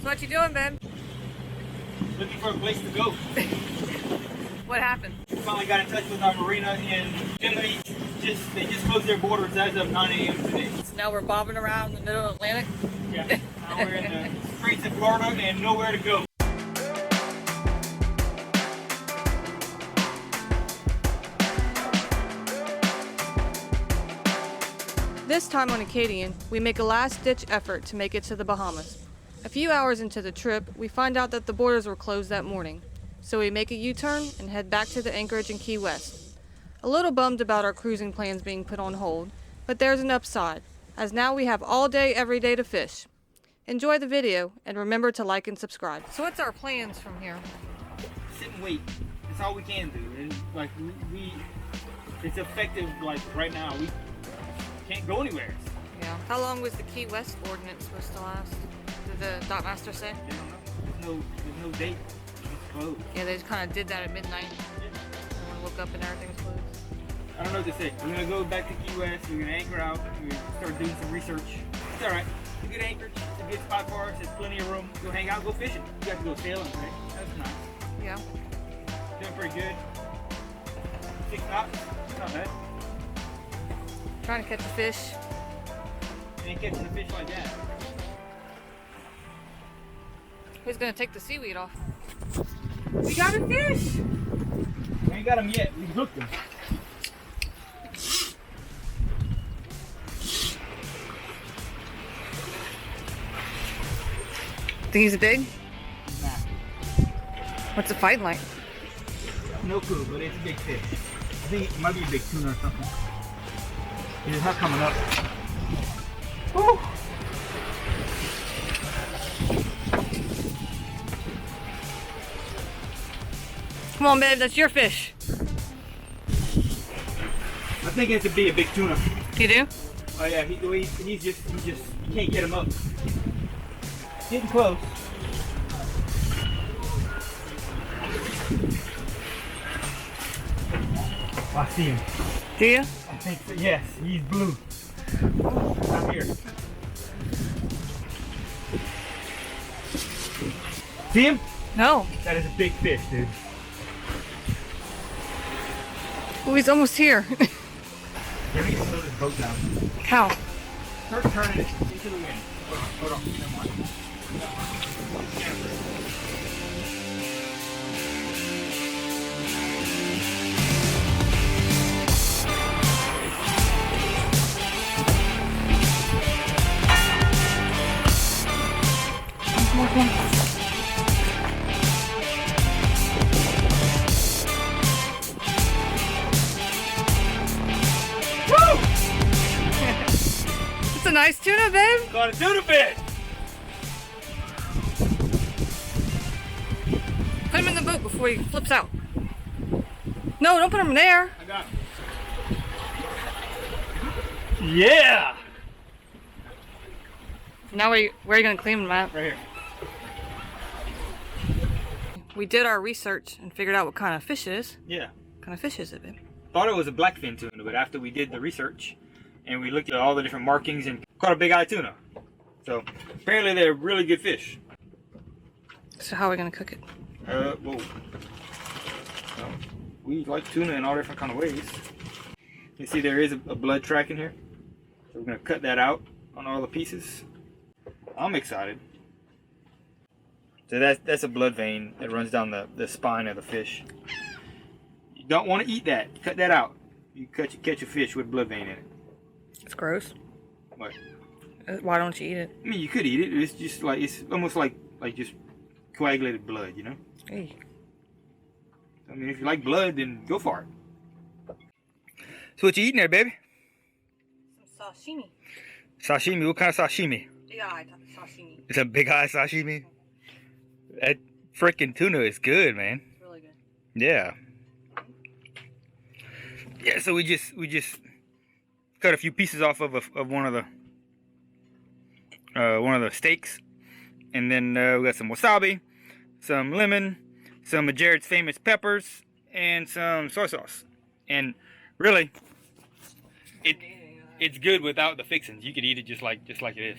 what you doing, babe? Looking for a place to go. What happened? We finally got in touch with our marina in Germany. They just closed their borders as of 9 a.m. today. So now we're bobbing around the middle of the Atlantic? Yeah. Now we're in the streets of Florida and nowhere to go. This time on Acadian, we make a last-ditch effort to make it to the Bahamas. A few hours into the trip, we find out that the borders were closed that morning. So we make a U-turn and head back to the anchorage in Key West. A little bummed about our cruising plans being put on hold, but there's an upside, as now we have all day, every day to fish. Enjoy the video, and remember to like and subscribe. So what's our plans from here? Sit and wait. That's all we can do. And like it's effective. Like right now, we can't go anywhere. Yeah. How long was the Key West ordinance supposed to last? Did the dock master say? I don't know. There's no date. It's closed. Yeah, they just kind of did that at midnight. And we woke up and everything was closed. I don't know what to say. We're gonna go back to Key West. We're gonna anchor out. We're gonna start doing some research. It's all right. It's a good anchorage. It's a good spot for us. There's plenty of room. Go hang out. Go fishing. We got to go sailing today. That's nice. Yeah. Doing pretty good. 6 knots. Not bad. Trying to catch a fish. You ain't catching a fish like that. Who's gonna take the seaweed off? We got a fish! We ain't got them yet. We hooked them. Think he's big? Nah. What's the fight like? No clue, but it's a big fish. I think it might be a big tuna or something. It's not coming up. Woo! Come on, babe, that's your fish. I think it's to be a big tuna. You do? Oh yeah, he's just, you can't get him up. Getting close. I see him. Do you? I think so, yes, he's blue. Out here. See him? No. That is a big fish, dude. Oh, he's almost here. Yeah, we can slow this boat down. How? Start turning it into the wind. Hold on. Never mind. It's a nice tuna, babe. Caught a tuna fish! Put him in the boat before he flips out. No, don't put him there. I got him. Yeah! Now where are you gonna clean him at? Right here. We did our research and figured out what kind of fish it is. Yeah. What kind of fish is it, babe? Thought it was a blackfin tuna, but after we did the research and we looked at all the different markings and caught a big eye tuna. So apparently they're really good fish. So how are we gonna cook it? Whoa. We like tuna in all different kind of ways. You see there is a blood track in here. So we're gonna cut that out on all the pieces. I'm excited. So that's a blood vein that runs down the spine of the fish. You don't want to eat that. Cut that out. You catch a fish with blood vein in it. It's gross. What? Why don't you eat it? I mean, you could eat it. It's just like, it's almost like just coagulated blood, you know? Hey. I mean, if you like blood, then go for it. So what you eating there, baby? Some sashimi. Sashimi? What kind of sashimi? Big eye sashimi. It's a big eye sashimi? That freaking tuna is good, man. It's really good. Yeah. Yeah, so we just cut a few pieces off of one of the steaks, and then we got some wasabi, some lemon, some of Jerrod's famous peppers, and some soy sauce. And really, it's good without the fixings. You could eat it just like it is.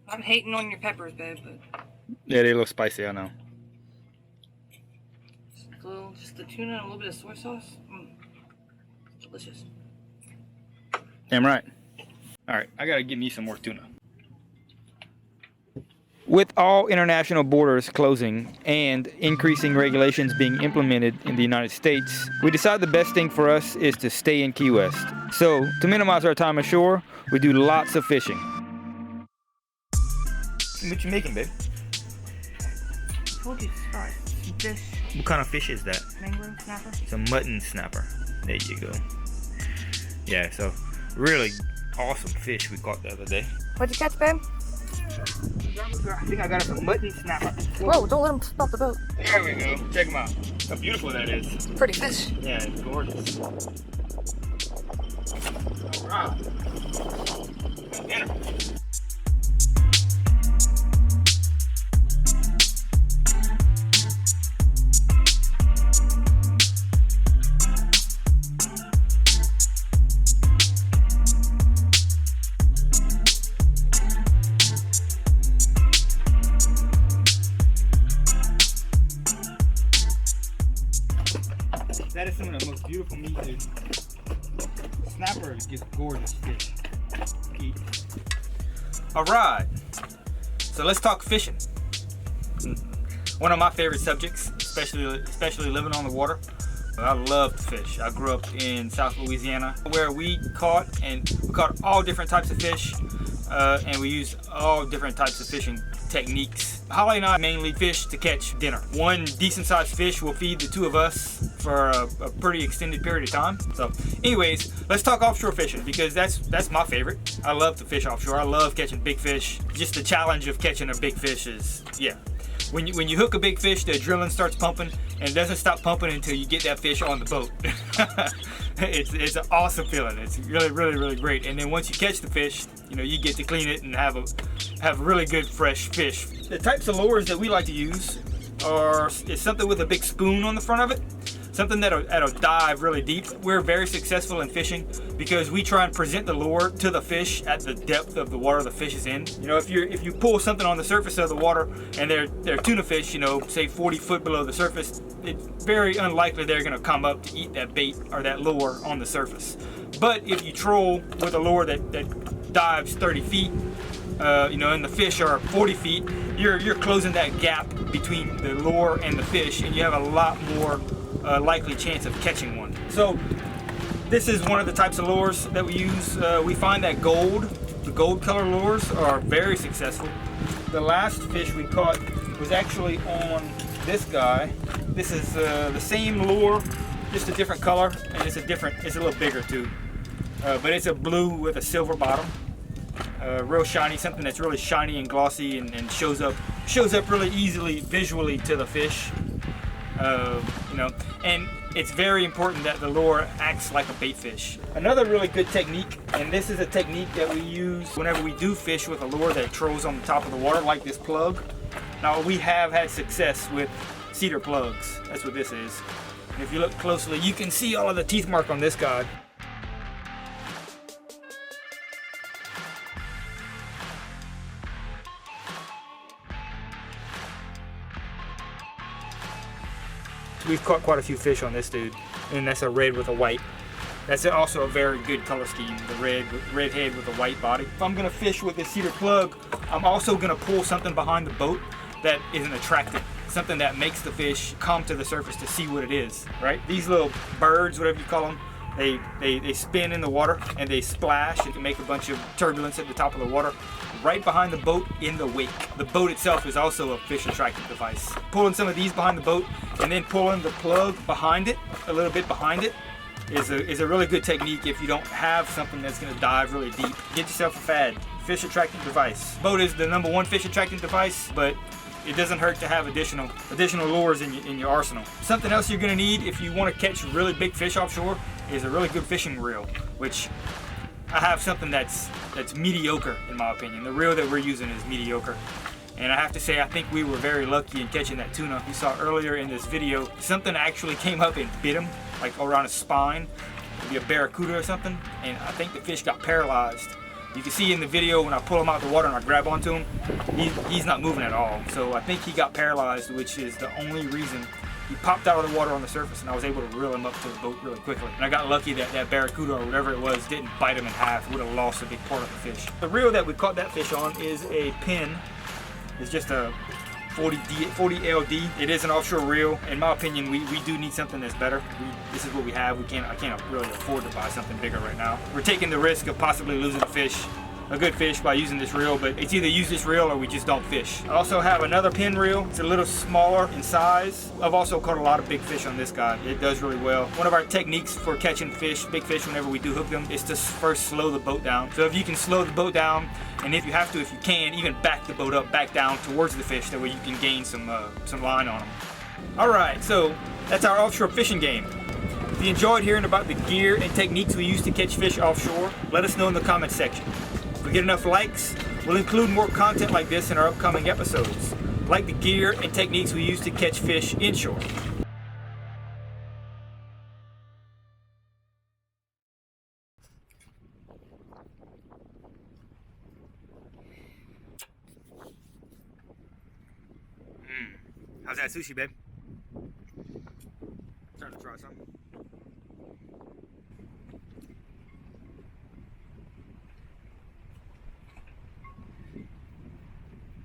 I'm hating on your peppers, babe, but Yeah, they look spicy, I know. just the tuna and a little bit of soy sauce. Delicious. Damn right. Alright, I gotta get me some more tuna. With all international borders closing and increasing regulations being implemented in the United States, we decided the best thing for us is to stay in Key West. So, to minimize our time ashore, we do lots of fishing. What you making, babe? I told you to start. Fish. What kind of fish is that? Mangrove snapper. It's a mutton snapper. There you go. Yeah, so really awesome fish we caught the other day. What'd you catch, babe? I think I got a mutton snapper. Whoa, don't let him stop the boat. There we go. Check them out. How beautiful that is. Pretty fish. Yeah, it's gorgeous. Alright. Dinner. That is some of the most beautiful meat, dude. Snapper is just gorgeous fish. Alright, so let's talk fishing. One of my favorite subjects, especially living on the water. I love to fish. I grew up in South Louisiana where we caught all different types of fish and we used all different types of fishing techniques. Holly and I mainly fish to catch dinner. One decent sized fish will feed the two of us for a pretty extended period of time. So anyways, let's talk offshore fishing because that's my favorite. I love to fish offshore. I love catching big fish. Just the challenge of catching a big fish is, yeah. When you hook a big fish, the adrenaline starts pumping and it doesn't stop pumping until you get that fish on the boat. It's an awesome feeling. It's really great. And then once you catch the fish, you know, you get to clean it and have really good fresh fish. The types of lures that we like to use is something with a big spoon on the front of it. Something that'll dive really deep. We're very successful in fishing because we try and present the lure to the fish at the depth of the water the fish is in. You know, if you pull something on the surface of the water and they're tuna fish, you know, say 40 foot below the surface, it's very unlikely they're gonna come up to eat that bait or that lure on the surface. But if you troll with a lure that dives 30 feet, you know, and the fish are 40 feet, you're closing that gap between the lure and the fish, and you have a lot more likely chance of catching one. So this is one of the types of lures that we use. We find that the gold color lures are very successful. The last fish we caught was actually on this guy. This is the same lure, just a different color, and it's a little bigger too. But it's a blue with a silver bottom. Real shiny, something that's really shiny and glossy and shows up really easily visually to the fish. You know, and it's very important that the lure acts like a bait fish. Another really good technique, and this is a technique that we use whenever we do fish with a lure that trolls on the top of the water, like this plug. Now, we have had success with cedar plugs. That's what this is. And if you look closely, you can see all of the teeth mark on this guy. We've caught quite a few fish on this dude, and that's a red with a white. That's also a very good color scheme, the red head with a white body. If I'm gonna fish with this cedar plug, I'm also gonna pull something behind the boat that is an attractant, something that makes the fish come to the surface to see what it is, right? These little birds, whatever you call them, they spin in the water and they splash and can make a bunch of turbulence at the top of the water right behind the boat in the wake. The boat itself is also a fish attractant device. Pulling some of these behind the boat and then pulling the plug behind it, a little bit behind it, is a really good technique if you don't have something that's going to dive really deep. Get yourself a FAD, fish attractant device. Boat is the #1 fish attractant device, but it doesn't hurt to have additional lures in your arsenal. Something else you're going to need if you want to catch really big fish offshore is a really good fishing reel, which I have something that's mediocre in my opinion. The reel that we're using is mediocre. And I have to say, I think we were very lucky in catching that tuna. You saw earlier in this video, something actually came up and bit him, like around his spine, maybe a barracuda or something, and I think the fish got paralyzed. You can see in the video when I pull him out of the water and I grab onto him, he's not moving at all. So I think he got paralyzed, which is the only reason. He popped out of the water on the surface and I was able to reel him up to the boat really quickly. And I got lucky that that barracuda or whatever it was didn't bite him in half. Would have lost a big part of the fish. The reel that we caught that fish on is a pin. It's just a 40 LD. It is an offshore reel. In my opinion, we do need something that's better. This is what we have. I can't really afford to buy something bigger right now. We're taking the risk of possibly losing a good fish by using this reel, but it's either use this reel or we just don't fish. I also have another pin reel. It's a little smaller in size. I've also caught a lot of big fish on this guy. It does really well. One of our techniques for catching fish, big fish, whenever we do hook them, is to first slow the boat down. So if you can slow the boat down, and if you have to, if you can, even back the boat up, back down towards the fish, that way you can gain some line on them. All right, so that's our offshore fishing game. If you enjoyed hearing about the gear and techniques we use to catch fish offshore, let us know in the comments section. If we get enough likes, we'll include more content like this in our upcoming episodes, like the gear and techniques we use to catch fish inshore. How's that sushi, babe? Trying to try something.